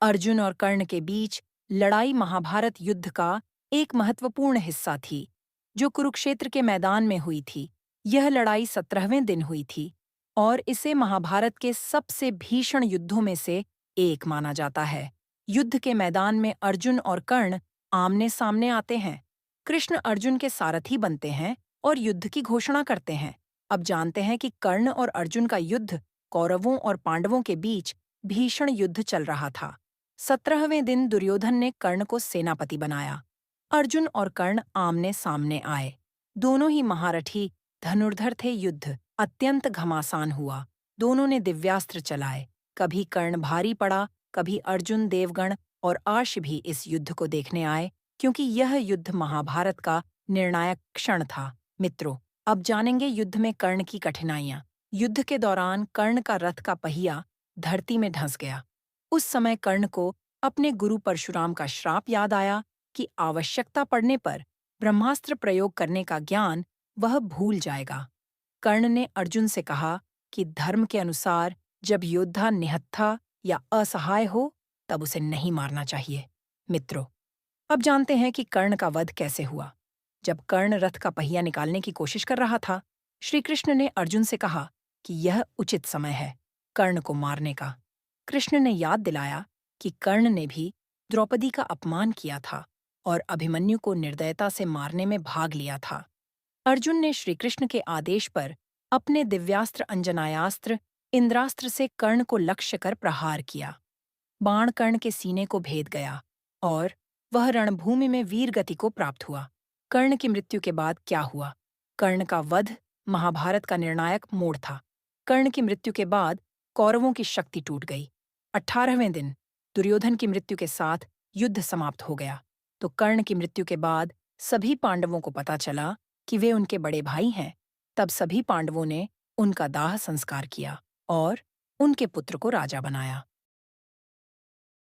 अर्जुन और कर्ण के बीच लड़ाई महाभारत युद्ध का एक महत्वपूर्ण हिस्सा थी, जो कुरुक्षेत्र के मैदान में हुई थी। यह लड़ाई 17वें दिन हुई थी और इसे महाभारत के सबसे भीषण युद्धों में से एक माना जाता है। युद्ध के मैदान में अर्जुन और कर्ण आमने सामने आते हैं। कृष्ण अर्जुन के सारथी बनते हैं और युद्ध की घोषणा करते हैं। अब जानते हैं कि कर्ण और अर्जुन का युद्ध कौरवों और पांडवों के बीच भीषण युद्ध चल रहा था। 17वें दिन दुर्योधन ने कर्ण को सेनापति बनाया। अर्जुन और कर्ण आमने सामने आए। दोनों ही महारथी धनुर्धर थे। युद्ध अत्यंत घमासान हुआ। दोनों ने दिव्यास्त्र चलाए। कभी कर्ण भारी पड़ा, कभी अर्जुन, देवगण और आर्ष भी इस युद्ध को देखने आए, क्योंकि यह युद्ध महाभारत का निर्णायक क्षण था। मित्रों, अब जानेंगे युद्ध में कर्ण की कठिनाइयां। युद्ध के दौरान कर्ण का रथ का पहिया धरती में धंस गया। उस समय कर्ण को अपने गुरु परशुराम का श्राप याद आया कि आवश्यकता पड़ने पर ब्रह्मास्त्र प्रयोग करने का ज्ञान वह भूल जाएगा। कर्ण ने अर्जुन से कहा कि धर्म के अनुसार जब योद्धा निहत्था या असहाय हो, तब उसे नहीं मारना चाहिए। मित्रों, अब जानते हैं कि कर्ण का वध कैसे हुआ। जब कर्ण रथ का पहिया निकालने की कोशिश कर रहा था, श्री कृष्ण ने अर्जुन से कहा कि यह उचित समय है कर्ण को मारने का। कृष्ण ने याद दिलाया कि कर्ण ने भी द्रौपदी का अपमान किया था और अभिमन्यु को निर्दयता से मारने में भाग लिया था। अर्जुन ने श्रीकृष्ण के आदेश पर अपने दिव्यास्त्र अंजनायास्त्र इंद्रास्त्र से कर्ण को लक्ष्य कर प्रहार किया। बाण कर्ण के सीने को भेद गया और वह रणभूमि में वीर गति को प्राप्त हुआ। कर्ण की मृत्यु के बाद क्या हुआ? कर्ण का वध महाभारत का निर्णायक मोड़ था। कर्ण की मृत्यु के बाद कौरवों की शक्ति टूट गई। 18वें दिन दुर्योधन की मृत्यु के साथ युद्ध समाप्त हो गया। तो कर्ण की मृत्यु के बाद सभी पांडवों को पता चला कि वे उनके बड़े भाई हैं। तब सभी पांडवों ने उनका दाह संस्कार किया और उनके पुत्र को राजा बनाया।